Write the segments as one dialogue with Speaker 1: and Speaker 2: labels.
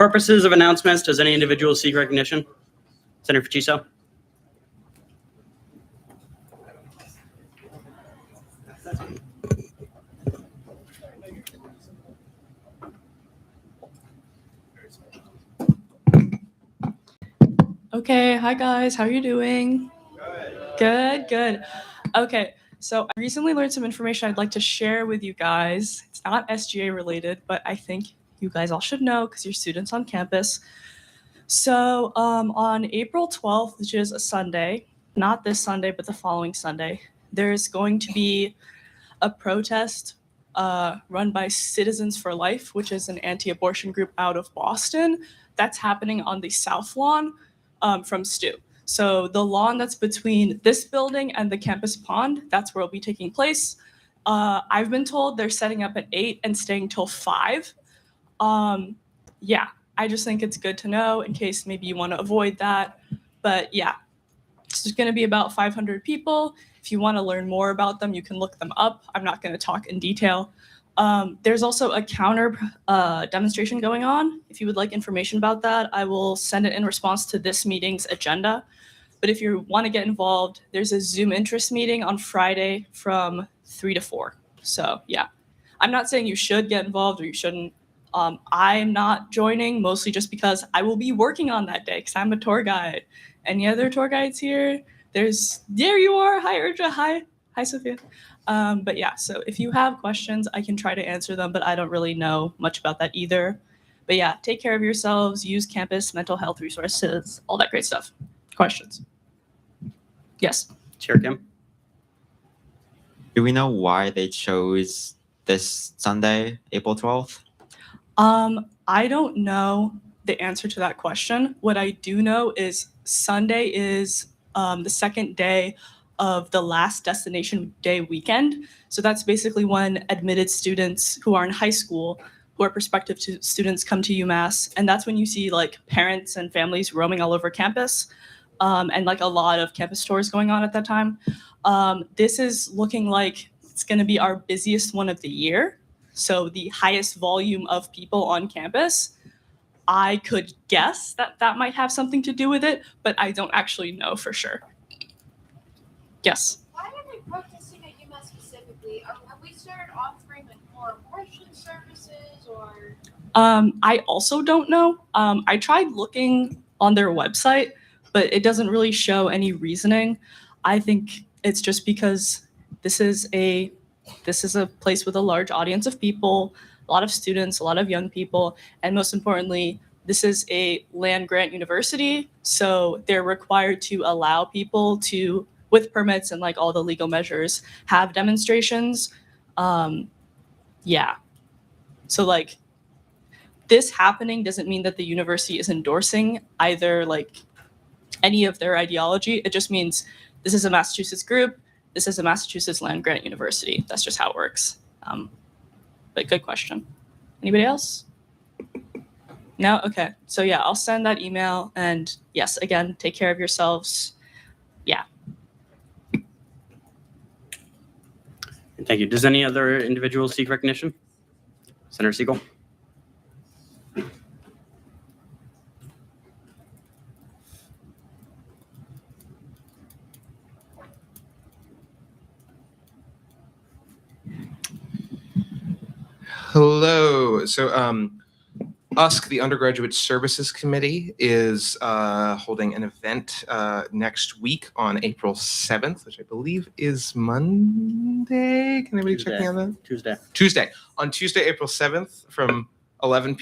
Speaker 1: Purposes of announcements, does any individual seek recognition? Senator Pacheco?
Speaker 2: Okay, hi guys, how are you doing? Good. Okay, so I recently learned some information I'd like to share with you guys. It's not SGA related, but I think you guys all should know because you're students on campus. So on April 12th, which is a Sunday, not this Sunday, but the following Sunday, there's going to be a protest run by Citizens for Life, which is an anti-abortion group out of Boston. That's happening on the South Lawn from STU. So the lawn that's between this building and the campus pond, that's where it'll be taking place. I've been told they're setting up at 8 and staying till 5. Yeah, I just think it's good to know in case maybe you want to avoid that. But yeah, it's just going to be about 500 people. If you want to learn more about them, you can look them up. I'm not going to talk in detail. There's also a counter demonstration going on. If you would like information about that, I will send it in response to this meeting's agenda. But if you want to get involved, there's a Zoom interest meeting on Friday from 3 to 4. So yeah, I'm not saying you should get involved or you shouldn't. I'm not joining mostly just because I will be working on that day because I'm a tour guide. Any other tour guides here? There you are. Hi, Urja. Hi, Sophia. But yeah, so if you have questions, I can try to answer them, but I don't really know much about that either. But yeah, take care of yourselves, use campus mental health resources, all that great stuff. Questions? Yes.
Speaker 1: Chair Kim?
Speaker 3: Do we know why they chose this Sunday, April 12th?
Speaker 2: I don't know the answer to that question. What I do know is Sunday is the second day of the last destination day weekend. So that's basically when admitted students who are in high school, who are prospective students, come to UMass. And that's when you see like parents and families roaming all over campus and like a lot of campus tours going on at that time. This is looking like it's going to be our busiest one of the year. So the highest volume of people on campus. I could guess that might have something to do with it, but I don't actually know for sure. Yes?
Speaker 4: Why are they protesting at UMass specifically? Have we started offering like more abortion services or?
Speaker 2: I also don't know. I tried looking on their website, but it doesn't really show any reasoning. I think it's just because this is a place with a large audience of people, a lot of students, a lot of young people, and most importantly, this is a land-grant university, so they're required to allow people to, with permits and like all the legal measures, have demonstrations. Yeah. So like this happening doesn't mean that the university is endorsing either like any of their ideology. It just means this is a Massachusetts group. This is a Massachusetts land-grant university. That's just how it works. But good question. Anybody else? No? Okay. So yeah, I'll send that email. And yes, again, take care of yourselves. Yeah.
Speaker 1: Thank you. Does any other individual seek recognition? Senator Siegel?
Speaker 5: Hello. So USC, the Undergraduate Services Committee, is holding an event next week on April 7th, which I believe is Monday. Can anybody check me on that? Tuesday. On Tuesday, April 7th from 11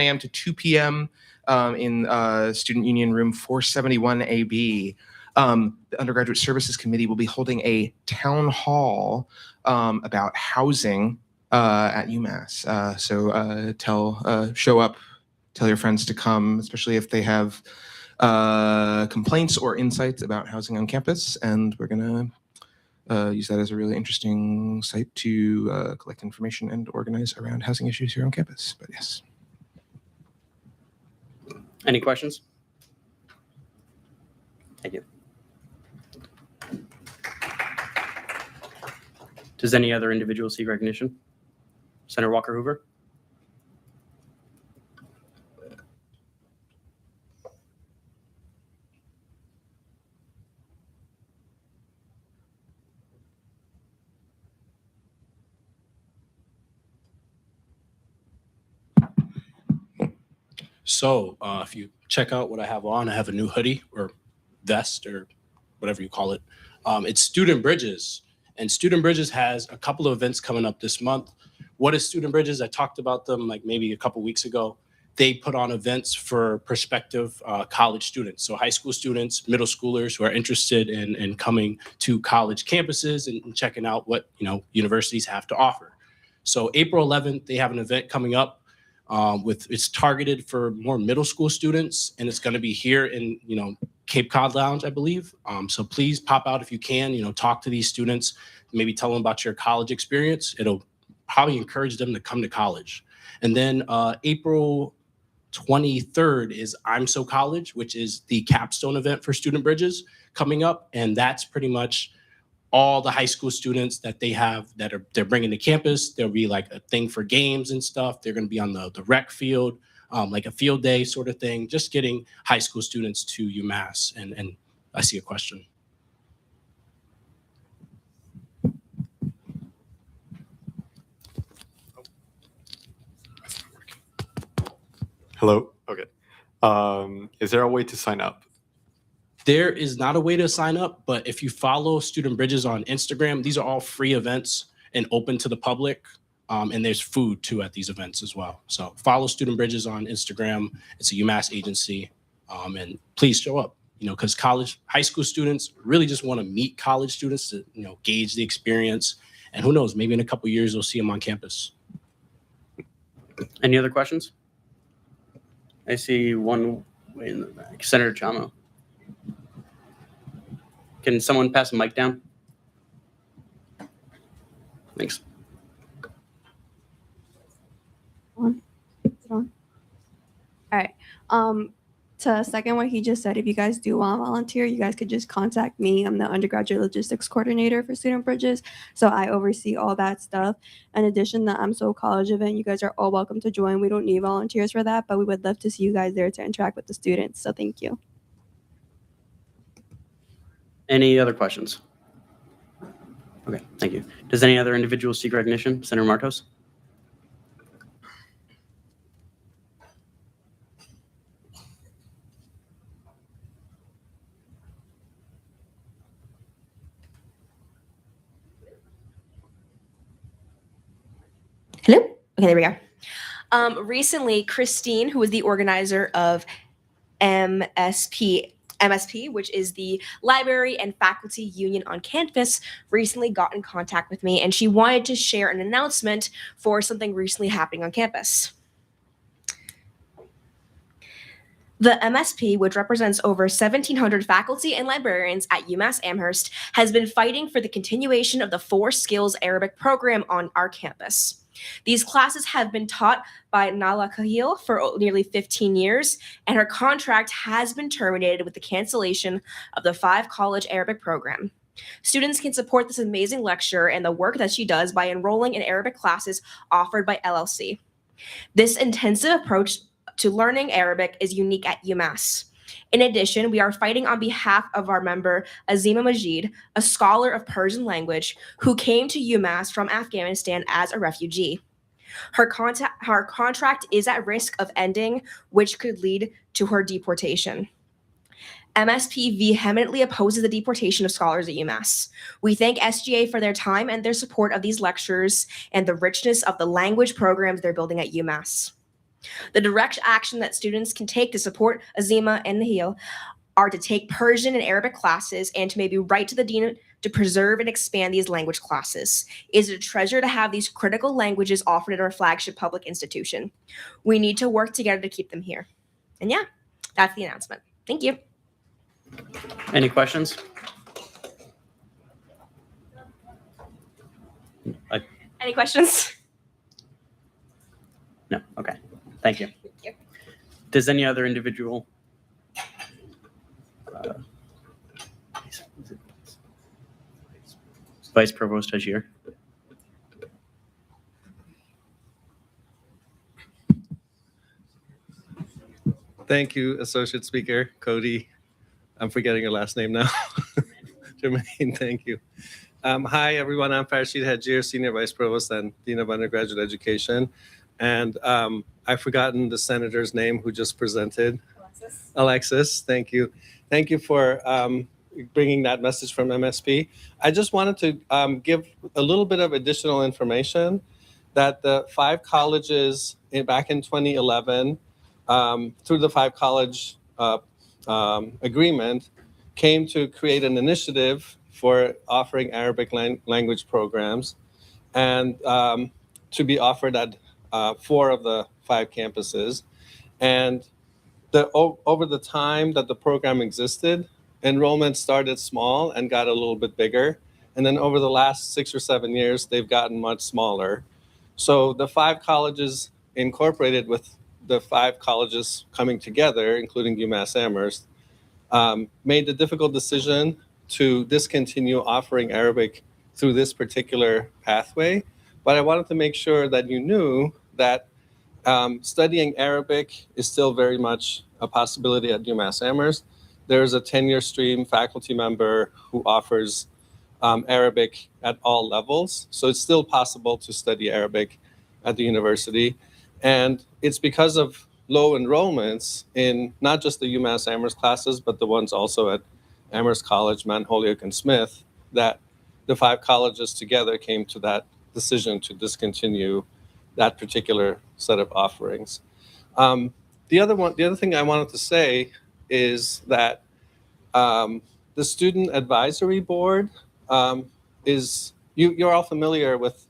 Speaker 5: a.m. to 2 p.m. In Student Union Room 471 AB. The Undergraduate Services Committee will be holding a town hall about housing at UMass. So show up, tell your friends to come, especially if they have complaints or insights about housing on campus. And we're going to use that as a really interesting site to collect information and organize around housing issues here on campus. But yes.
Speaker 1: Any questions? Thank you. Does any other individual seek recognition? Senator Walker Hoover?
Speaker 6: So if you check out what I have on, I have a new hoodie or vest or whatever you call it. It's Student Bridges. And Student Bridges has a couple of events coming up this month. What is Student Bridges? I talked about them like maybe a couple weeks ago. They put on events for prospective college students. So high school students, middle schoolers who are interested in coming to college campuses and checking out what universities have to offer. So April 11th, they have an event coming up it's targeted for more middle school students, and it's going to be here in Cape Cod Lounge, I believe. So please pop out if you can, talk to these students, maybe tell them about your college experience. It'll probably encourage them to come to college. And then April 23rd is I'm So College, which is the capstone event for Student Bridges coming up. And that's pretty much all the high school students that they have they're bringing to campus. There'll be like a thing for games and stuff. They're going to be on the rec field, like a field day sort of thing, just getting high school students to UMass. And I see a question.
Speaker 7: Hello. Okay. Is there a way to sign up?
Speaker 6: There is not a way to sign up, but if you follow Student Bridges on Instagram, these are all free events and open to the public. And there's food too at these events as well. So follow Student Bridges on Instagram. It's a UMass agency. And please show up, because high school students really just want to meet college students to, gauge the experience. And who knows, maybe in a couple of years, we'll see them on campus.
Speaker 1: Any other questions? I see one way in the back. Senator Chamo. Can someone pass the mic down? Thanks.
Speaker 8: On? Is it on? All right. To second what he just said, if you guys do want to volunteer, you guys could just contact me. I'm the undergraduate logistics coordinator for Student Bridges, so I oversee all that stuff. In addition, the I'm So College event, you guys are all welcome to join. We don't need volunteers for that, but we would love to see you guys there to interact with the students. So thank you.
Speaker 1: Any other questions? Okay, thank you. Does any other individual seek recognition? Senator Marcos?
Speaker 9: Hello? Okay, there we go. Recently, Christine, who was the organizer of MSP, which is the Library and Faculty Union on campus, recently got in contact with me, and she wanted to share an announcement for something recently happening on campus. The MSP, which represents over 1,700 faculty and librarians at UMass Amherst, has been fighting for the continuation of the 4 Skills Arabic program on our campus. These classes have been taught by Nala Kahil for nearly 15 years, and her contract has been terminated with the cancellation of the 5 college Arabic program. Students can support this amazing lecturer and the work that she does by enrolling in Arabic classes offered by LLC. This intensive approach to learning Arabic is unique at UMass. In addition, we are fighting on behalf of our member, Azima Majid, a scholar of Persian language who came to UMass from Afghanistan as a refugee. Her contract is at risk of ending, which could lead to her deportation. MSP vehemently opposes the deportation of scholars at UMass. We thank SGA for their time and their support of these lectures and the richness of the language programs they're building at UMass. The direct action that students can take to support Azima and Nahil are to take Persian and Arabic classes and to maybe write to the dean to preserve and expand these language classes. It is a treasure to have these critical languages offered at our flagship public institution. We need to work together to keep them here. And yeah, that's the announcement. Thank you.
Speaker 1: Any questions?
Speaker 9: Any questions?
Speaker 1: No. Okay. Thank you.
Speaker 9: Thank you.
Speaker 1: Does any other individual? Vice Provost Hajir.
Speaker 10: Thank you, Associate Speaker Cody. I'm forgetting your last name now. Jermaine, thank you. Hi, everyone. I'm Farshid Hajir, Senior Vice Provost and Dean of Undergraduate Education. And I've forgotten the senator's name who just presented. Alexis, thank you. Thank you for bringing that message from MSP. I just wanted to give a little bit of additional information that the 5 colleges back in 2011, through the 5 college agreement, came to create an initiative for offering Arabic language programs and to be offered at 4 of the 5 campuses. And over the time that the program existed, enrollment started small and got a little bit bigger. And then over the last 6 or 7 years, they've gotten much smaller. So the 5 colleges incorporated with the 5 colleges coming together, including UMass Amherst, made the difficult decision to discontinue offering Arabic through this particular pathway. But I wanted to make sure that you knew that studying Arabic is still very much a possibility at UMass Amherst. There's a tenure stream faculty member who offers Arabic at all levels. So it's still possible to study Arabic at the university. And it's because of low enrollments in not just the UMass Amherst classes, but the ones also at Amherst College, Mount Holyoke, and Smith, that the 5 colleges together came to that decision to discontinue that particular set of offerings. The other thing I wanted to say is that the Student Advisory Board is, you're all familiar with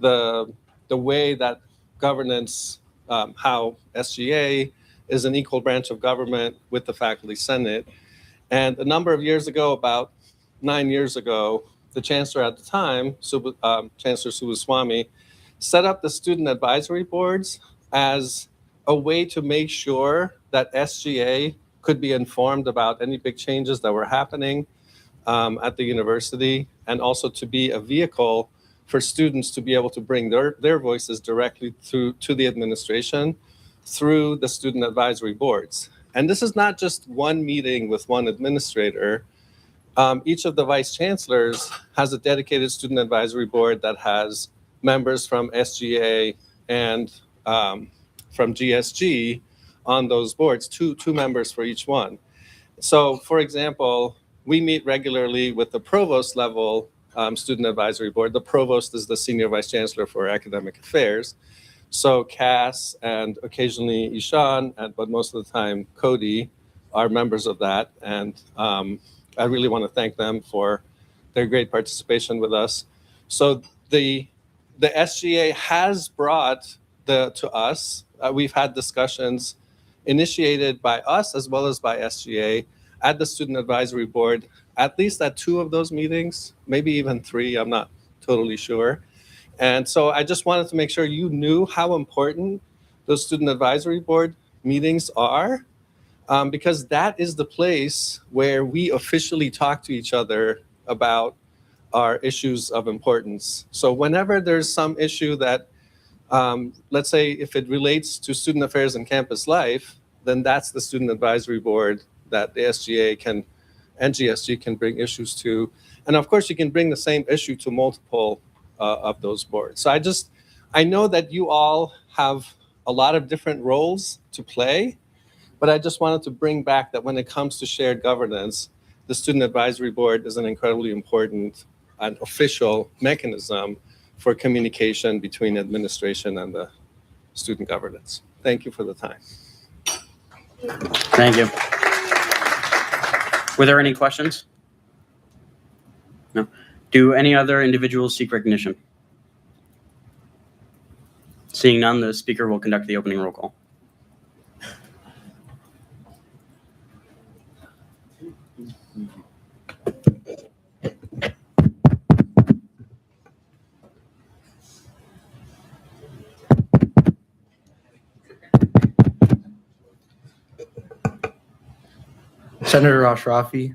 Speaker 10: the way that governance, how SGA is an equal branch of government with the Faculty Senate. And a number of years ago, about 9 years ago, the chancellor at the time, Chancellor Subuswamy, set up the student advisory boards as a way to make sure that SGA could be informed about any big changes that were happening at the university, and also to be a vehicle for students to be able to bring their voices directly to the administration through the student advisory boards. And this is not just one meeting with one administrator. Each of the vice chancellors has a dedicated student advisory board that has members from SGA and from GSG on those boards, two members for each one. So, for example, we meet regularly with the provost level student advisory board. The provost is the senior vice chancellor for academic affairs. So Cass and occasionally Ishan, but most of the time Cody, are members of that. And I really want to thank them for their great participation with us. So the SGA has brought to us, we've had discussions initiated by us as well as by SGA at the Student Advisory Board, at least at 2 of those meetings, maybe even 3, I'm not totally sure. And so I just wanted to make sure you knew how important those Student Advisory Board meetings are, because that is the place where we officially talk to each other about our issues of importance. So whenever there's some issue that, let's say if it relates to student affairs and campus life, then that's the Student Advisory Board that the SGA and GSG can bring issues to. And of course, you can bring the same issue to multiple of those boards. So I know that you all have a lot of different roles to play, but I just wanted to bring back that when it comes to shared governance, the Student Advisory Board is an incredibly important and official mechanism for communication between administration and the student governance. Thank you for the time.
Speaker 1: Thank you. Were there any questions? No. Do any other individuals seek recognition? Seeing none, the speaker will conduct the opening roll call.
Speaker 11: Senator Ashrafi.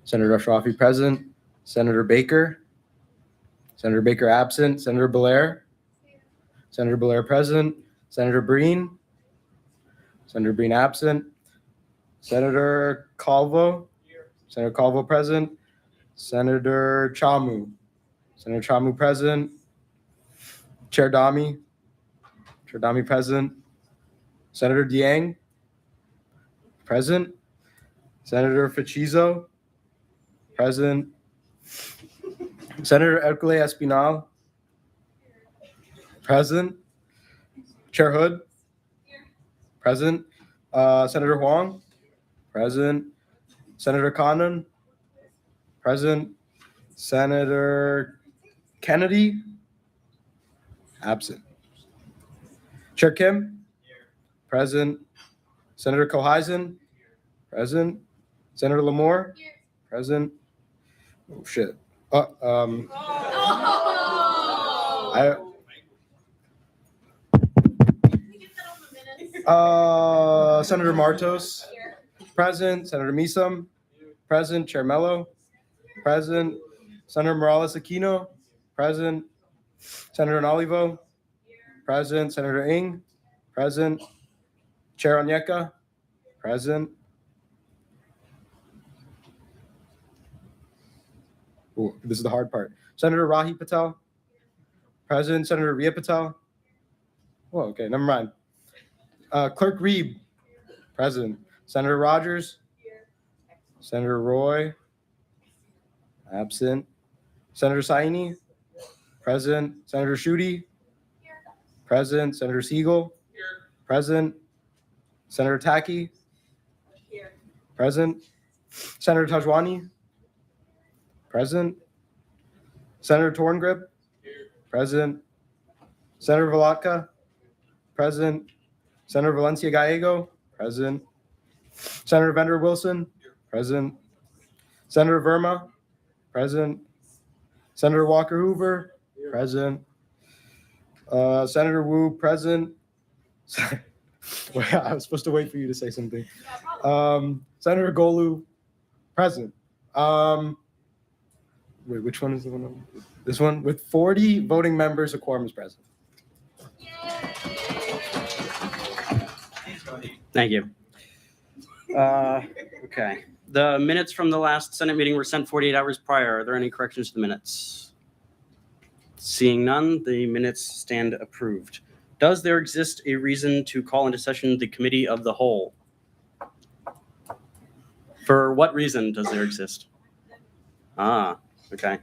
Speaker 11: Senator Ashrafi present. Senator Baker. Senator Baker absent. Senator Belair. Senator Belair present. Senator Breen. Senator Breen absent. Senator Calvo. Senator Calvo present. Senator Chamu. Senator Chamu present. Chair Dami. Chair Dami present. Senator Dieng, present. Senator Facizo, present. Senator Ercole Espinal, present. Chair Hood, present. Senator Huang, present. Senator Conan, present. Senator Kennedy, absent. Chair Kim, present. Senator Coheisen, present. Senator Lamore, present. Oh shit. Senator Martos, present. Senator Misam, present. Chair Mello, present. Senator Morales Aquino, present. Senator Nalivo, present. Senator Ng, present. Chair Onyeka, present. Ooh, this is the hard part. Senator Rahi Patel, present. Senator Ria Patel. Oh, okay, never mind. Clerk Reeb, present. Senator Rogers, Senator Roy, absent. Senator Saini, present. Senator Schuette, present. Senator Siegel, present. Senator Taki, present. Senator Tajwani, present. Senator Torngrip, present. Senator Valatka, present. Senator Valencia Gallego, present. Senator Vender Wilson, present. Senator Verma, present. Senator Walker Hoover, present. Senator Wu, present. Wait, I was supposed to wait for you to say something. Senator Golu, present. Wait, which one is the one? This one? With 40 voting members, a quorum is present.
Speaker 1: Thank you. Okay. The minutes from the last Senate meeting were sent 48 hours prior. Are there any corrections to the minutes? Seeing none, the minutes stand approved. Does there exist a reason to call into session the Committee of the Whole? For what reason does there exist? Okay.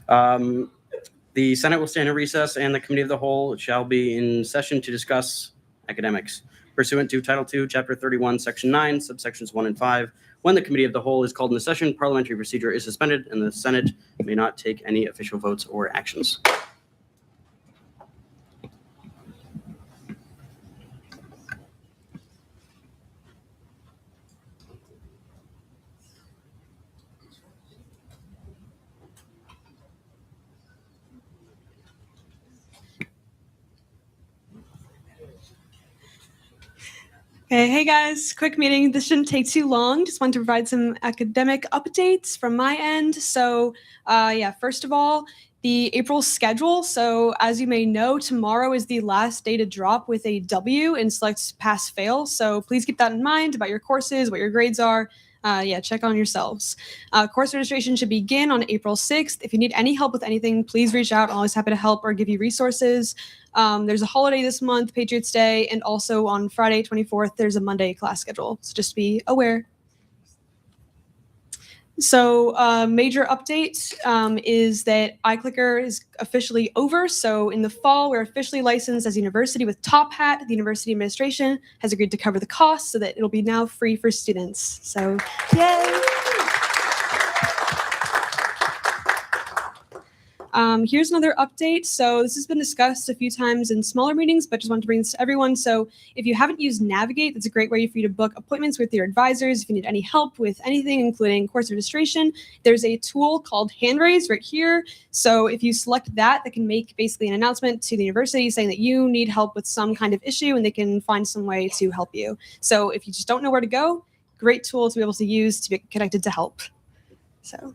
Speaker 1: The Senate will stand in recess and the Committee of the Whole shall be in session to discuss academics. Pursuant to Title II, Chapter 31, Section 9, subsections 1 and 5, when the Committee of the Whole is called into session, parliamentary procedure is suspended and the Senate may not take any official votes or actions.
Speaker 12: Okay, hey guys, quick meeting. This shouldn't take too long. Just wanted to provide some academic updates from my end. So, first of all, the April schedule. So, as you may know, tomorrow is the last day to drop with a W in select pass fail. So, please keep that in mind about your courses, what your grades are. Check on yourselves. Course registration should begin on April 6th. If you need any help with anything, please reach out. I'm always happy to help or give you resources. There's a holiday this month, Patriots Day, and also on Friday, 24th, there's a Monday class schedule. So just be aware. So major update is that iClicker is officially over. So in the fall, we're officially licensed as a university with Top Hat. The university administration has agreed to cover the cost so that it'll be now free for students. So yay! Here's another update. So this has been discussed a few times in smaller meetings, but just wanted to bring this to everyone. So if you haven't used Navigate, that's a great way for you to book appointments with your advisors. If you need any help with anything, including course registration, there's a tool called Hand Raise right here. So if you select that, that can make basically an announcement to the university saying that you need help with some kind of issue and they can find some way to help you. So if you just don't know where to go, great tool to be able to use to be connected to help. So.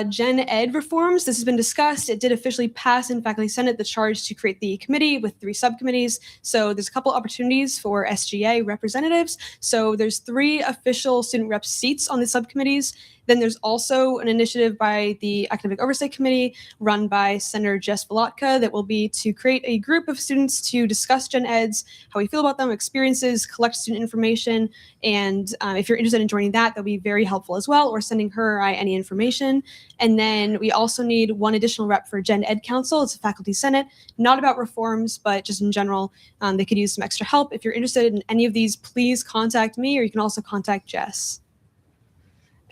Speaker 12: Gen Ed reforms. This has been discussed. It did officially pass in Faculty Senate the charge to create the committee with 3 subcommittees. So there's a couple opportunities for SGA representatives. So there's 3 official student rep seats on the subcommittees. Then there's also an initiative by the Academic Oversight Committee run by Senator Jess Volotka that will be to create a group of students to discuss gen eds, how we feel about them, experiences, collect student information. And if you're interested in joining that, that'll be very helpful as well, or sending her or I any information. And then we also need one additional rep for Gen Ed Council. It's a faculty senate, not about reforms, but just in general, they could use some extra help. If you're interested in any of these, please contact me, or you can also contact Jess.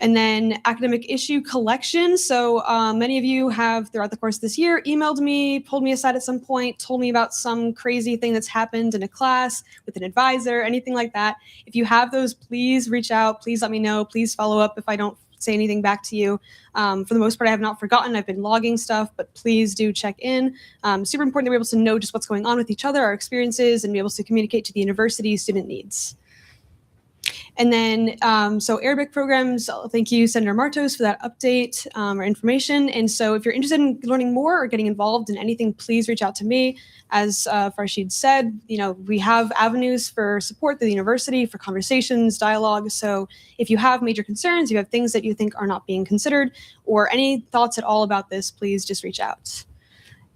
Speaker 12: And then academic issue collection. So many of you have, throughout the course of this year, emailed me, pulled me aside at some point, told me about some crazy thing that's happened in a class with an advisor, anything like that. If you have those, please reach out. Please let me know. Please follow up if I don't say anything back to you. For the most part, I have not forgotten. I've been logging stuff, but please do check in. Super important that we're able to know just what's going on with each other, our experiences, and be able to communicate to the university student needs. And then, so Arabic programs, thank you, Senator Martos, for that update or information. And so if you're interested in learning more or getting involved in anything, please reach out to me. As Farshid said, we have avenues for support through the university, for conversations, dialogue. So if you have major concerns, you have things that you think are not being considered, or any thoughts at all about this, please just reach out.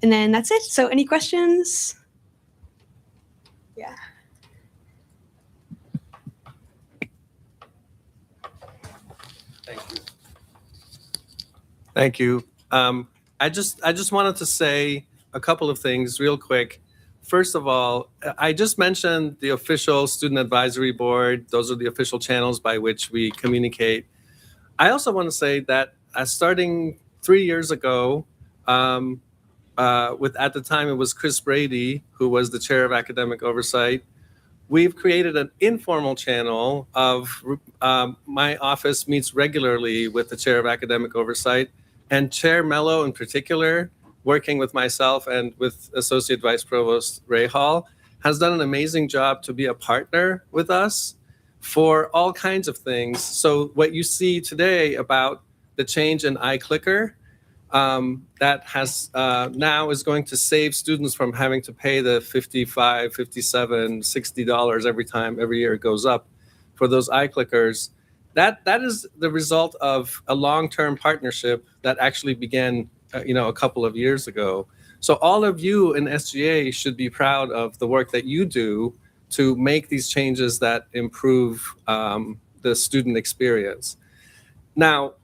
Speaker 12: And then that's it. So any questions? Yeah.
Speaker 10: Thank you. I just wanted to say a couple of things real quick. First of all, I just mentioned the official student advisory board. Those are the official channels by which we communicate. I also want to say that starting 3 years ago, at the time it was Chris Brady, who was the chair of academic oversight, we've created an informal channel of my office meets regularly with the chair of academic oversight, and Chair Mello in particular, working with myself and with Associate Vice Provost Ray Hall, has done an amazing job to be a partner with us for all kinds of things. So what you see today about the change in iClicker, that has now is going to save students from having to pay the $55, $57, $60 every year it goes up for those iClickers. That is the result of a long-term partnership that actually began a couple of years ago. So all of you in SGA should be proud of the work that you do to make these changes that improve the student experience. Now,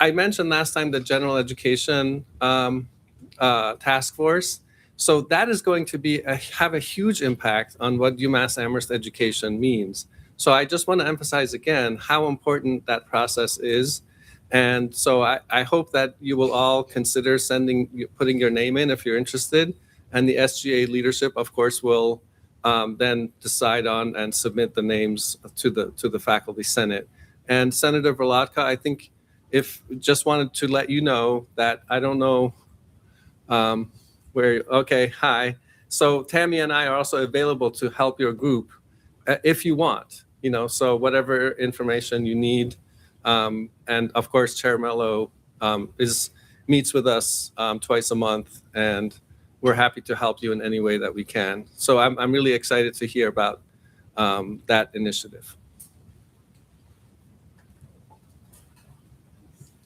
Speaker 10: I mentioned last time the general education task force. So that is going to have a huge impact on what UMass Amherst education means. So I just want to emphasize again how important that process is. And so I hope that you will all consider putting your name in if you're interested. And the SGA leadership, of course, will then decide on and submit the names to the faculty senate. And Senator Volotka, I think just wanted to let you know that I don't know okay, hi. So Tammy and I are also available to help your group if you want, so whatever information you need. And of course, Chair Mello meets with us twice a month, and we're happy to help you in any way that we can. So I'm really excited to hear about that initiative.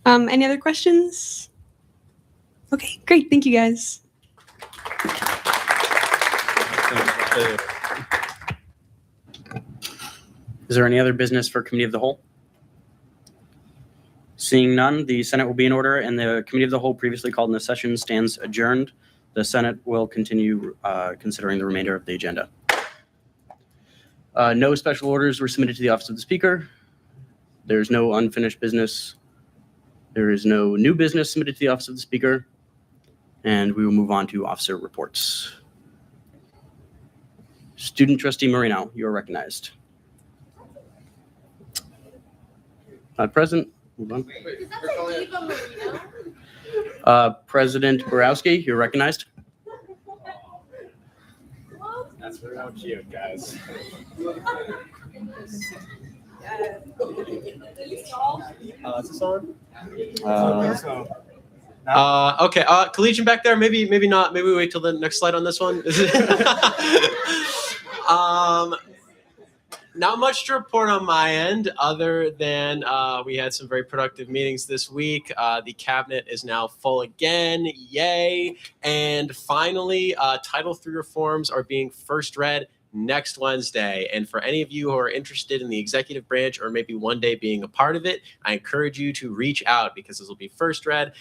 Speaker 12: Any other questions? Okay, great. Thank you, guys.
Speaker 1: Is there any other business for Committee of the Whole? Seeing none, the Senate will be in order, and the Committee of the Whole previously called in the session stands adjourned. The Senate will continue considering the remainder of the agenda. No special orders were submitted to the Office of the Speaker. There's no unfinished business. There is no new business submitted to the Office of the Speaker. And we will move on to officer reports. Student Trustee Marino, you are recognized. Not present. Move on.
Speaker 4: Is that the Eva Marino?
Speaker 1: President Borowski, you're recognized.
Speaker 7: That's real cute, guys.
Speaker 13: Is this on? Okay. Collegian back there. Maybe not. Maybe we wait till the next slide on this one. Not much to report on my end other than we had some very productive meetings this week. The cabinet is now full again. Yay. And finally, Title III reforms are being first read next Wednesday. And for any of you who are interested in the executive branch or maybe one day being a part of it, I encourage you to reach out because this will be first read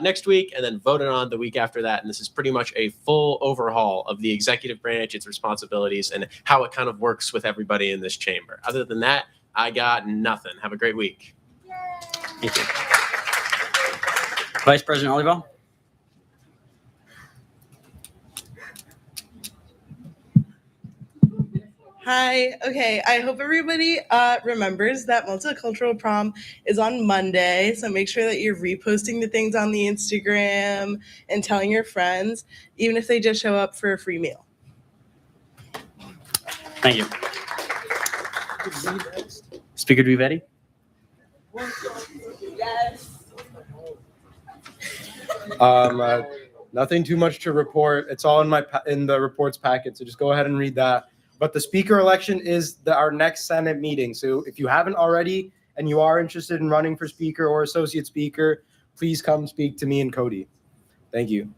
Speaker 13: next week and then voted on the week after that. And this is pretty much a full overhaul of the executive branch, its responsibilities, and how it kind of works with everybody in this chamber. Other than that, I got nothing. Have a great week.
Speaker 1: Thank you. Vice President Olival.
Speaker 14: Hi. Okay. I hope everybody remembers that multicultural prom is on Monday. So make sure that you're reposting the things on the Instagram and telling your friends, even if they just show up for a free meal.
Speaker 1: Thank you. Speaker Duvetti.
Speaker 14: Yes.
Speaker 11: Nothing too much to report. It's all in the reports packet, so just go ahead and read that. But the speaker election is our next Senate meeting. So if you haven't already and you are interested in running for speaker or associate speaker, please come speak to me and Cody. Thank you.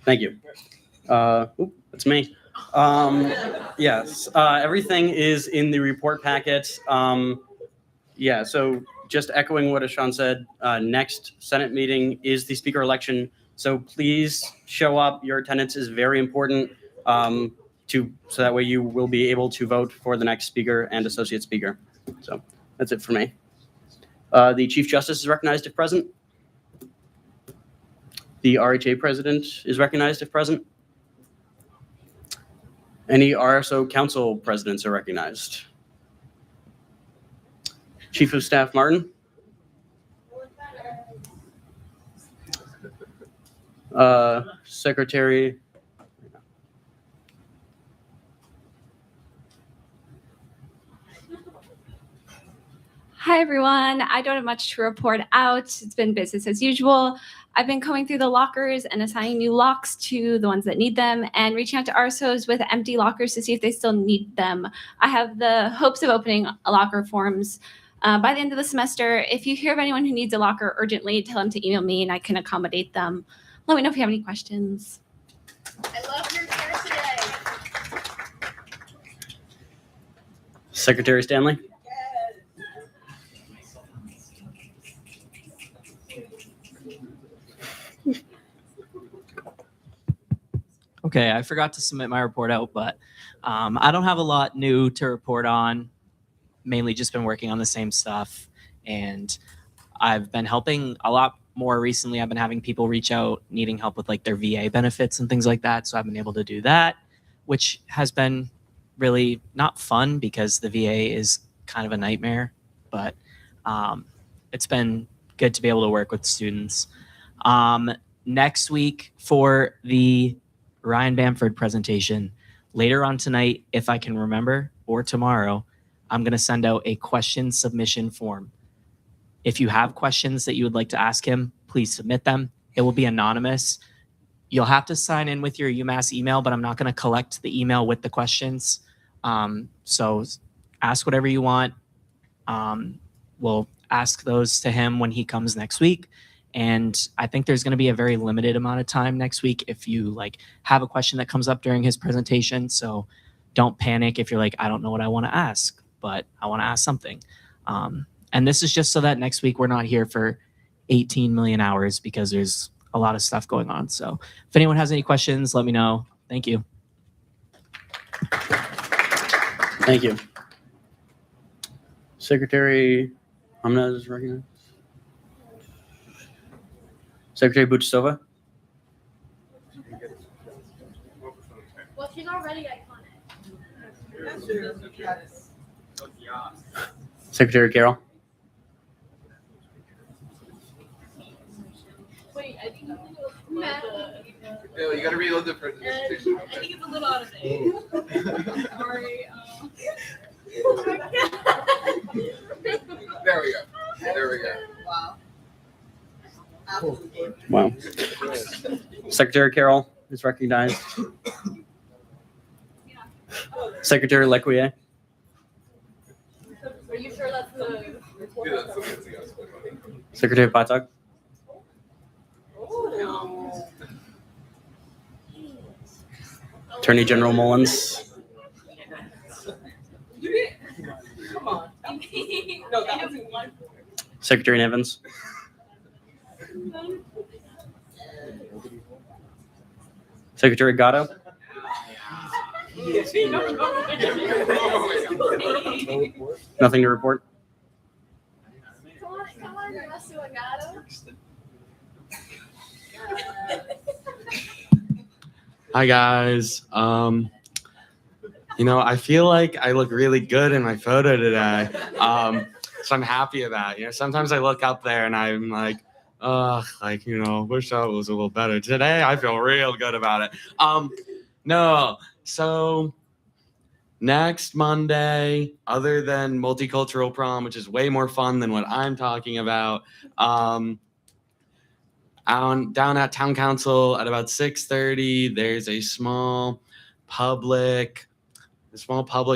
Speaker 1: Thank you. That's me. Yes, everything is in the report packet. Yeah, so just echoing what Ashan said, next Senate meeting is the speaker election. So please show up. Your attendance is very important so that way you will be able to vote for the next speaker and associate speaker. So that's it for me. The Chief Justice is recognized if present. The RHA President is recognized if present. Any RSO Council Presidents are recognized. Chief of Staff Martin. Secretary.
Speaker 15: Hi, everyone. I don't have much to report out. It's been business as usual. I've been going through the lockers and assigning new locks to the ones that need them and reaching out to RSOs with empty lockers to see if they still need them. I have the hopes of opening a locker forms by the end of the semester. If you hear of anyone who needs a locker urgently, tell them to email me and I can accommodate them. Let me know if you have any questions.
Speaker 4: I love your hair today.
Speaker 1: Secretary Stanley.
Speaker 16: Okay, I forgot to submit my report out, but I don't have a lot new to report on. Mainly just been working on the same stuff, and I've been helping a lot more recently. I've been having people reach out needing help with like their VA benefits and things like that, so I've been able to do that, which has been really not fun because the VA is kind of a nightmare, but it's been good to be able to work with students. Next week for the Ryan Bamford presentation, later on tonight, if I can remember, or tomorrow, I'm going to send out a question submission form. If you have questions that you would like to ask him, please submit them. It will be anonymous. You'll have to sign in with your UMass email, but I'm not going to collect the email with the questions. So ask whatever you want. We'll ask those to him when he comes next week. And I think there's going to be a very limited amount of time next week if you like have a question that comes up during his presentation. So don't panic if you're like, I don't know what I want to ask, but I want to ask something. And this is just so that next week we're not here for 18 million hours because there's a lot of stuff going on. So if anyone has any questions, let me know. Thank you.
Speaker 1: Thank you. Secretary Hamna is recognized. Secretary Buchsova.
Speaker 4: Well, she's already iconic.
Speaker 1: Secretary Carroll.
Speaker 4: Wait, I think
Speaker 5: Bill, you gotta reload the presentation.
Speaker 4: I think it's a little out of date. Sorry.
Speaker 5: There we go. There we go.
Speaker 4: Wow.
Speaker 1: Wow. Secretary Carroll is recognized. Secretary Lequier.
Speaker 4: Are you sure that's the report?
Speaker 1: Secretary Patak. Attorney General Mullins.
Speaker 4: Come on. No, that wasn't one.
Speaker 1: Secretary Nevins. Secretary Gatto. Nothing to report.
Speaker 4: Come on, Russell Agato.
Speaker 17: Hi guys. I feel like I look really good in my photo today. So I'm happy of that. Sometimes I look up there and I'm like, wish that was a little better. Today I feel real good about it. No. So next Monday, other than multicultural prom, which is way more fun than what I'm talking about, down at town council at about 6:30, there's a small public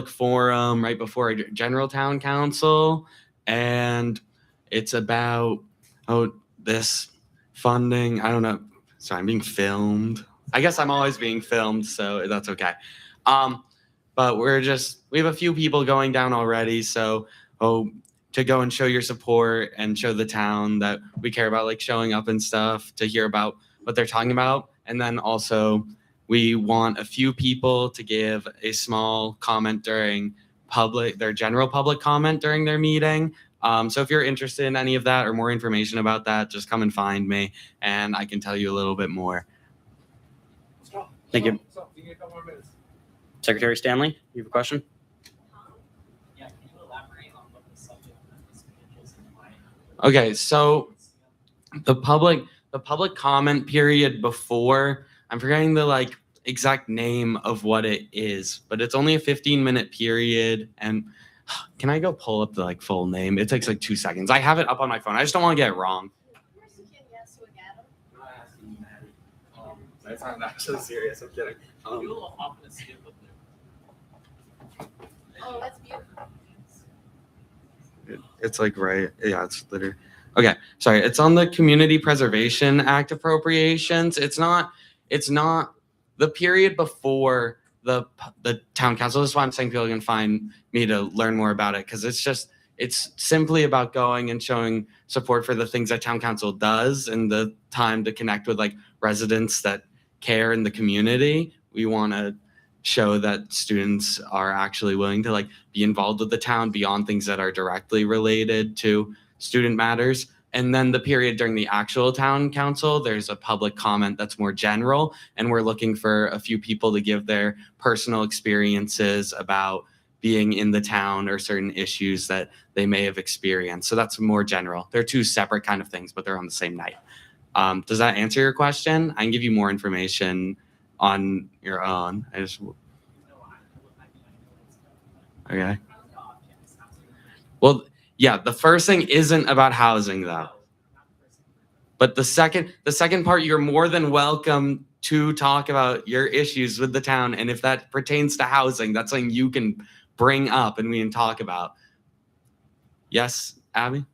Speaker 17: forum right before a general town council, and it's about this funding. I don't know. Sorry, I'm being filmed. I guess I'm always being filmed, so that's okay. But we have a few people going down already, so to go and show your support and show the town that we care about, like showing up and stuff, to hear about what they're talking about. And then also we want a few people to give a small comment during their general public comment during their meeting. So if you're interested in any of that or more information about that, just come and find me and I can tell you a little bit more.
Speaker 1: Thank you. Secretary Stanley, you have a question?
Speaker 17: Okay, so the public comment period before, I'm forgetting the exact name of what it is, but it's only a 15-minute period. And can I go pull up the full name? It takes 2 seconds. I have it up on my phone. I just don't want to get it wrong. That's not actually serious. I'm kidding.
Speaker 4: Oh, that's beautiful.
Speaker 17: It's right. Yeah, it's literally. Okay, sorry. It's on the Community Preservation Act appropriations. It's not the period before the town council. This is why I'm saying people can find me to learn more about it, because it's simply about going and showing support for the things that town council does and the time to connect with residents that care in the community. We want to show that students are actually willing to be involved with the town beyond things that are directly related to student matters. And then the period during the actual town council, there's a public comment that's more general, and we're looking for a few people to give their personal experiences about being in the town or certain issues that they may have experienced. So that's more general. They're two separate kind of things, but they're on the same night. Does that answer your question? I can give you more information on your own. Okay. Well, yeah, the first thing isn't about housing though. But the second part, you're more than welcome to talk about your issues with the town. And if that pertains to housing, that's something you can bring up and we can talk about. Yes, Abby?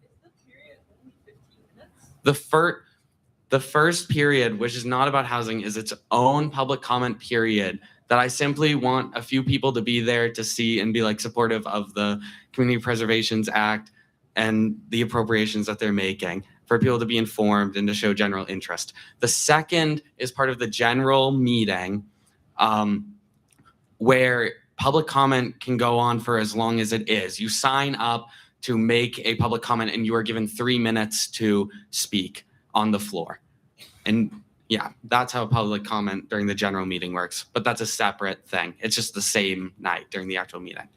Speaker 17: The first period, which is not about housing, is its own public comment period that I simply want a few people to be there to see and be supportive of the Community Preservations Act and the appropriations that they're making, for people to be informed and to show general interest. The second is part of the general meeting, where public comment can go on for as long as it is. You sign up to make a public comment and you are given 3 minutes to speak on the floor. And yeah, that's how public comment during the general meeting works, but that's a separate thing. It's just the same night during the actual meeting.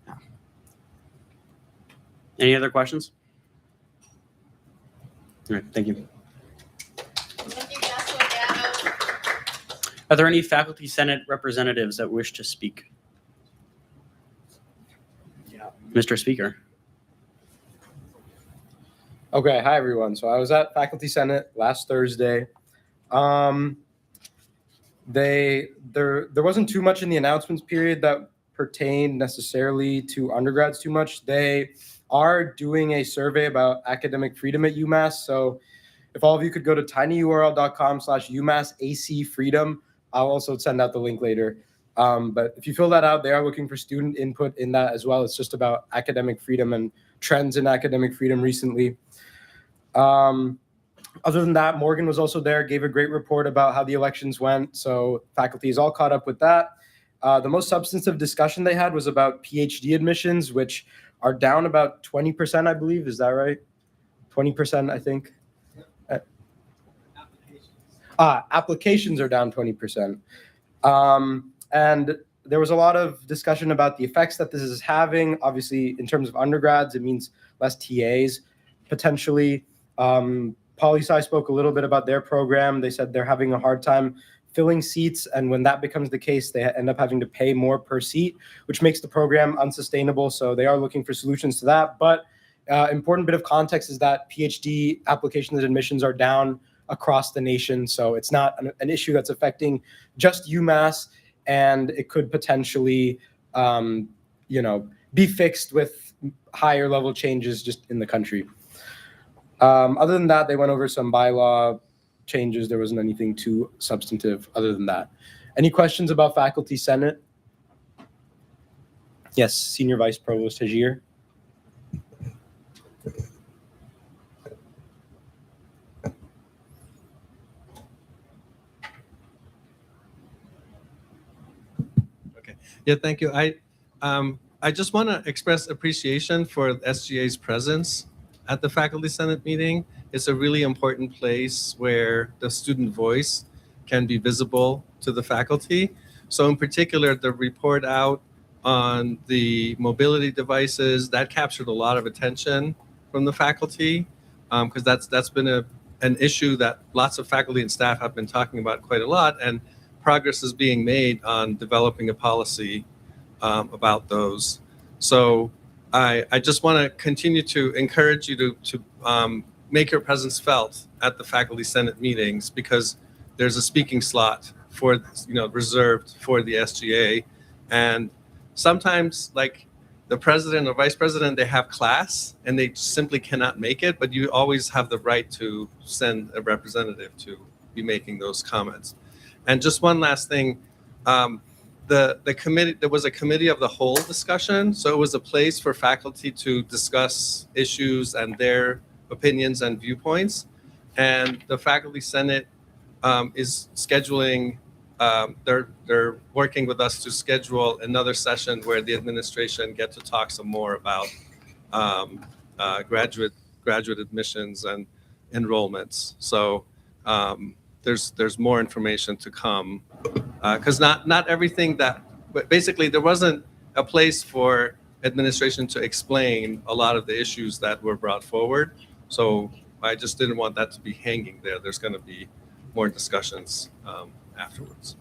Speaker 17: Yeah.
Speaker 1: Any other questions? All right, thank you. Are there any Faculty Senate representatives that wish to speak? Yeah. Mr. Speaker.
Speaker 11: Okay, hi everyone. So I was at Faculty Senate last Thursday. There wasn't too much in the announcements period that pertain necessarily to undergrads too much. They are doing a survey about academic freedom at UMass. So if all of you could go to tinyurl.com/UMassACFreedom, I'll also send out the link later. But if you fill that out, they are looking for student input in that as well. It's just about academic freedom and trends in academic freedom recently. Other than that, Morgan was also there, gave a great report about how the elections went. So faculty is all caught up with that. The most substantive discussion they had was about PhD admissions, which are down about 20%, I believe. Is that right? 20%, I think. Applications are down 20%. And there was a lot of discussion about the effects that this is having. Obviously, in terms of undergrads, it means less TAs potentially. Poli-sci spoke a little bit about their program. They said they're having a hard time filling seats, and when that becomes the case, they end up having to pay more per seat, which makes the program unsustainable. So they are looking for solutions to that. But important bit of context is that PhD applications and admissions are down across the nation. So it's not an issue that's affecting just UMass, and it could potentially, be fixed with higher level changes just in the country. Other than that, they went over some bylaw changes. There wasn't anything too substantive other than that. Any questions about Faculty Senate? Yes, Senior Vice Provost Hajir.
Speaker 10: Yeah, thank you. I just want to express appreciation for SGA's presence at the Faculty Senate meeting. It's a really important place where the student voice can be visible to the faculty. So in particular, the report out on the mobility devices, that captured a lot of attention from the faculty, because that's been an issue that lots of faculty and staff have been talking about quite a lot, and progress is being made on developing a policy about those. So I just want to continue to encourage you to make your presence felt at the Faculty Senate meetings, because there's a speaking slot for, reserved for the SGA. And sometimes, like, the president or vice president, they have class and they simply cannot make it, but you always have the right to send a representative to be making those comments. And just one last thing, the committee, there was a committee of the whole discussion, so it was a place for faculty to discuss issues and their opinions and viewpoints. And the Faculty Senate is scheduling, they're working with us to schedule another session where the administration get to talk some more about graduate admissions and enrollments. So there's more information to come, because not everything but basically there wasn't a place for administration to explain a lot of the issues that were brought forward. So I just didn't want that to be hanging there. There's going to be more discussions afterwards.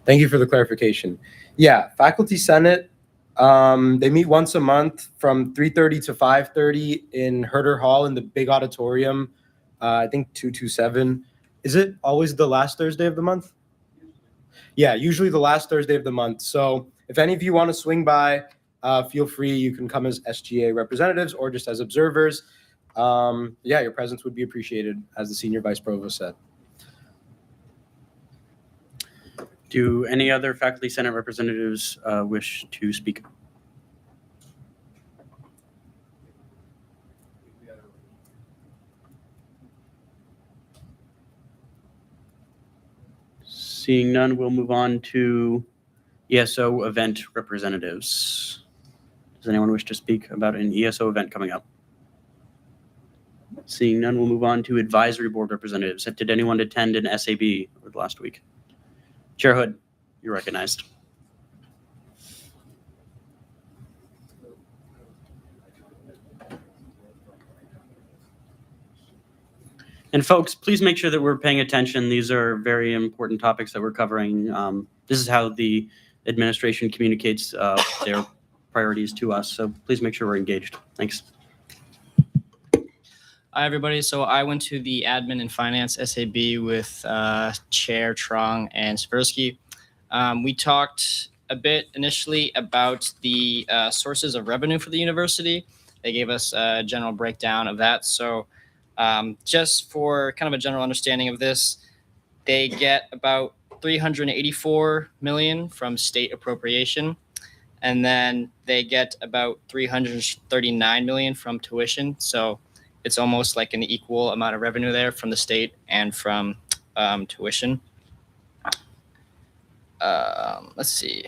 Speaker 11: Thank you for the clarification. Yeah, Faculty Senate, they meet once a month from 3:30 to 5:30 in Herder Hall in the big auditorium, I think 227. Is it always the last Thursday of the month? Yeah, usually the last Thursday of the month. So if any of you want to swing by, feel free. You can come as SGA representatives or just as observers. Yeah, your presence would be appreciated, as the Senior Vice Provost said.
Speaker 1: Do any other Faculty Senate representatives wish to speak? Seeing none, we'll move on to ESO event representatives. Does anyone wish to speak about an ESO event coming up? Seeing none, we'll move on to advisory board representatives. Did anyone attend an SAB over the last week? Chair Hood, you're recognized. And folks, please make sure that we're paying attention. These are very important topics that we're covering. This is how the administration communicates their priorities to us. So please make sure we're engaged. Thanks.
Speaker 18: Hi, everybody. So I went to the Admin and Finance SAB with Chair Trong and Svirsky. We talked a bit initially about the sources of revenue for the university. They gave us a general breakdown of that. So just for kind of a general understanding of this, they get about 384 million from state appropriation, and then they get about 339 million from tuition. So it's almost like an equal amount of revenue there from the state and from tuition. Let's see.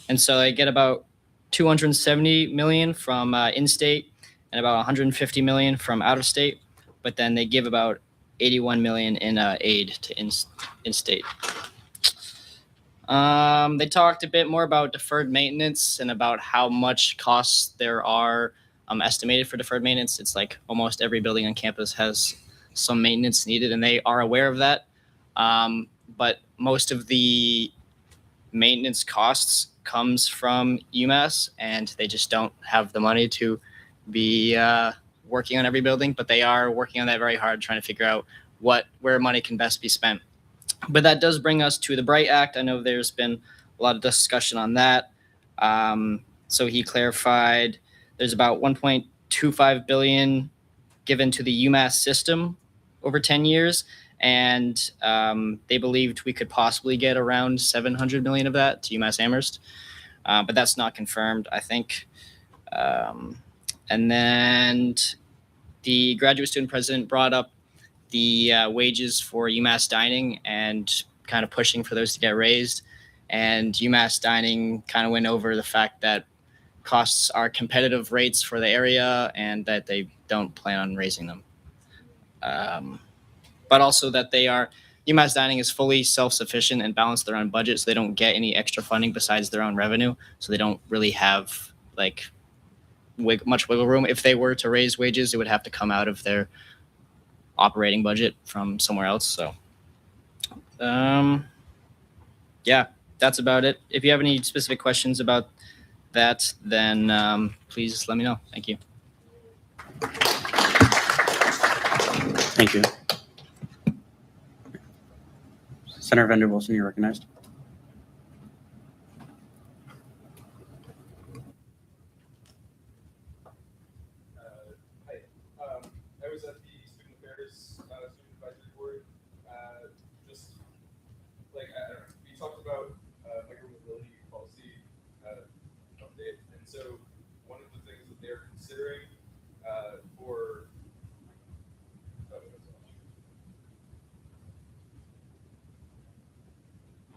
Speaker 18: And so they get about 270 million from in-state and about 150 million from out of state, but then they give about 81 million in aid to in-state. They talked a bit more about deferred maintenance and about how much costs there are estimated for deferred maintenance. It's like almost every building on campus has some maintenance needed, and they are aware of that. But most of the maintenance costs comes from UMass, and they just don't have the money to be working on every building, but they are working on that very hard, trying to figure out where money can best be spent. But that does bring us to the Bright Act. I know there's been a lot of discussion on that. So he clarified there's about 1.25 billion given to the UMass system over 10 years. And they believed we could possibly get around 700 million of that to UMass Amherst. But that's not confirmed, I think. And then the graduate student president brought up the wages for UMass dining and kind of pushing for those to get raised. And UMass dining kind of went over the fact that costs are competitive rates for the area and that they don't plan on raising them. But also that UMass dining is fully self-sufficient and balance their own budget, so they don't get any extra funding besides their own revenue. So they don't really have like much wiggle room. If they were to raise wages, it would have to come out of their operating budget from somewhere else. So yeah, that's about it. If you have any specific questions about that, then please let me know. Thank you.
Speaker 1: Thank you. Senator Vander Wilson, you're recognized.
Speaker 19: I was at the Student Affairs Student Advisory Board. Just like we talked about micromobility policy update, and so one of the things that they're considering for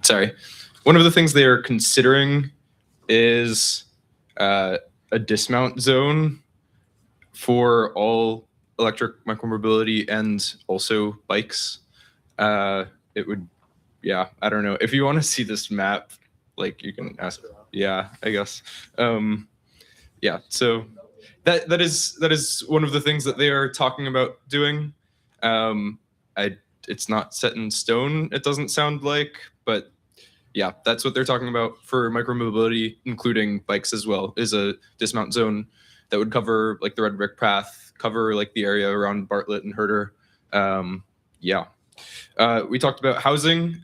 Speaker 5: sorry, one of the things they are considering is a dismount zone for all electric micromobility and also bikes. It would, yeah, I don't know. If you want to see this map, like you can ask. Yeah, I guess. Yeah, so that is one of the things that they are talking about doing. It's not set in stone, it doesn't sound like, but yeah, that's what they're talking about for micromobility, including bikes as well, is a dismount zone that would cover like the Red Brick Path, cover like the area around Bartlett and Herder. Yeah. We talked about housing.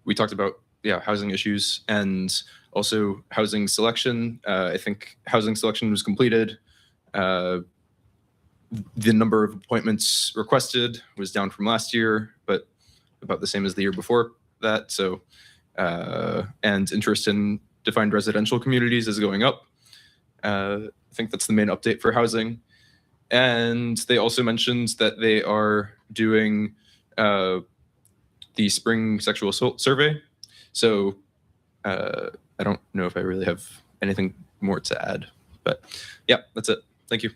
Speaker 5: We talked about, yeah, housing issues and also housing selection. I think housing selection was completed. The number of appointments requested was down from last year, but about the same as the year before that. So, and interest in defined residential communities is going up. I think that's the main update for housing. And they also mentioned that they are doing the spring sexual assault survey. So I don't know if I really have anything more to add, but yeah, that's it. Thank you.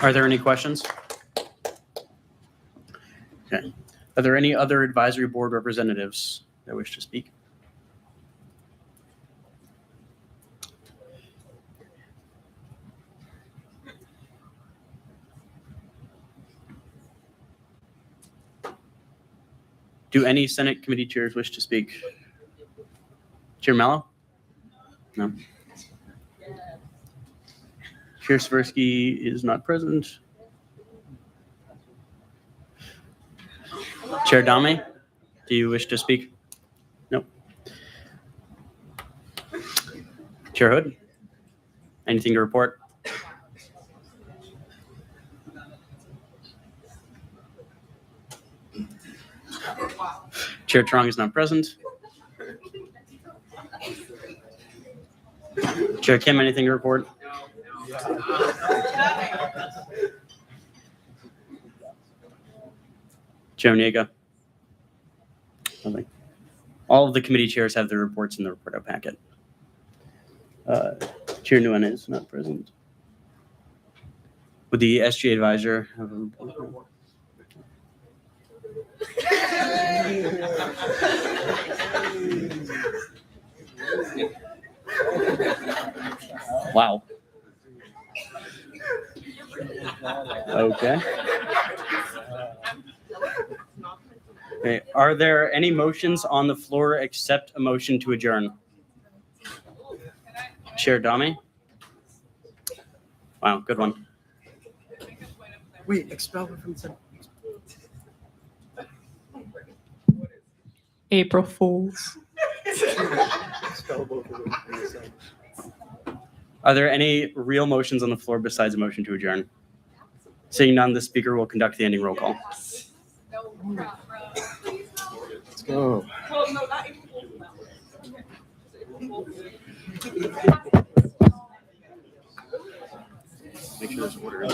Speaker 1: Are there any questions? Okay. Are there any other advisory board representatives that wish to speak? Do any Senate committee chairs wish to speak? Chair Mello? No. Chair Swirsky is not present. Chair Dame? Do you wish to speak? Nope. Chair Hood, anything to report? Chair Trong is not present. Chair Kim, anything to report? Chair Oniega? Nothing. All of the committee chairs have their reports in the report out packet. Chair Nguyen is not present. Would the SGA advisor have a report? Wow. Okay. Okay. Are there any motions on the floor except a motion to adjourn? Chair Dami? Wow, good one.
Speaker 11: Wait, expel her from the Senate.
Speaker 2: April Fools.
Speaker 1: Are there any real motions on the floor besides a motion to adjourn? Seeing none, the speaker will conduct the ending roll call.
Speaker 11: Let's go.
Speaker 1: Make sure there's order.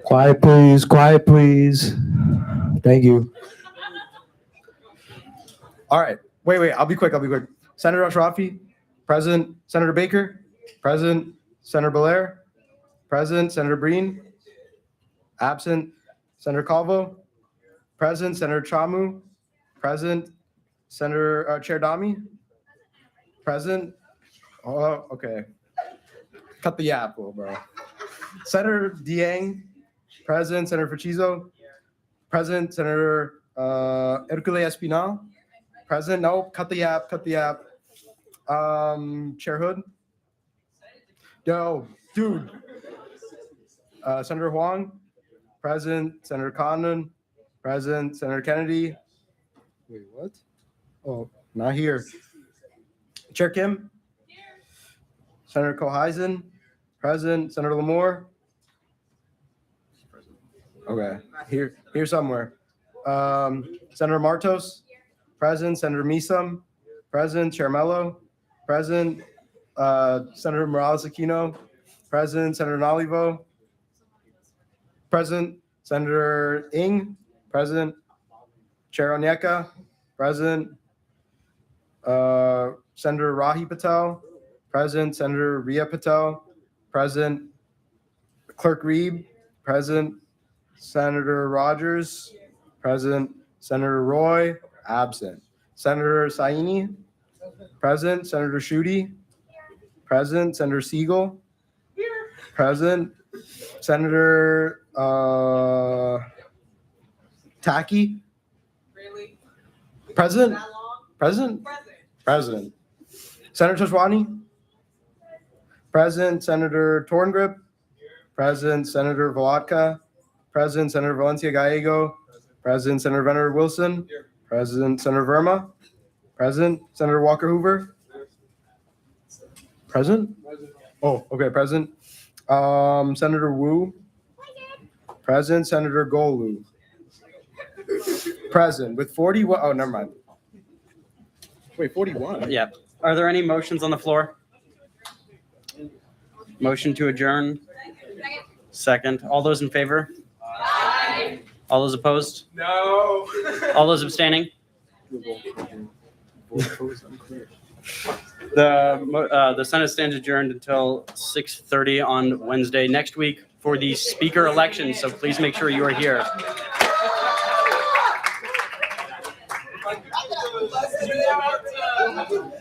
Speaker 11: Quiet, please. Quiet, please. Thank you. All right. Wait. I'll be quick. Senator Ashrafi, present. Senator Baker, present. Senator Belair, present. Senator Breen, absent. Senator Calvo, present. Senator Chamu, present. Senator Chair Dami, present. Oh, okay. Cut the apple, bro. Senator Dieng, present. Senator Fachizo, present. Senator Hercule Espinal, present. No, cut the app. Chair Hood. Yo, dude. Senator Huang, present. Senator Condon, present. Senator Kennedy. Wait, what? Oh, not here. Chair Kim. Senator Coheisen, present. Senator Lamore. Okay, here somewhere. Senator Martos, present. Senator Misam, present. Chair Mello, present. Senator Morales Aquino, present. Senator Nalivo, present. Senator Ng, present. Chair Onyeka, present. Senator Rahi Patel, present. Senator Ria Patel, present. Clerk Reeb, present. Senator Rogers, present. Senator Roy, absent. Senator Saini, present. Senator Schuette, present. Senator Siegel, present. Senator Taki, present. Present. Senator Toshwani, present. Senator Torngrip, present. Senator Volotka, present. Senator Valencia Gallego, present. Senator Venner Wilson, present. Senator Verma, present. Senator Walker Hoover, present. Oh, okay, present. Senator Wu, present. Senator Golu, present. With 41. Oh, never mind. Wait, 41.
Speaker 1: Yeah. Are there any motions on the floor? Motion to adjourn. Second. All those in favor? Aye. All those opposed?
Speaker 19: No.
Speaker 1: All those abstaining? The Senate stands adjourned until 6:30 on Wednesday next week for the speaker election. So please make sure you are here.
Speaker 19: Let's do that.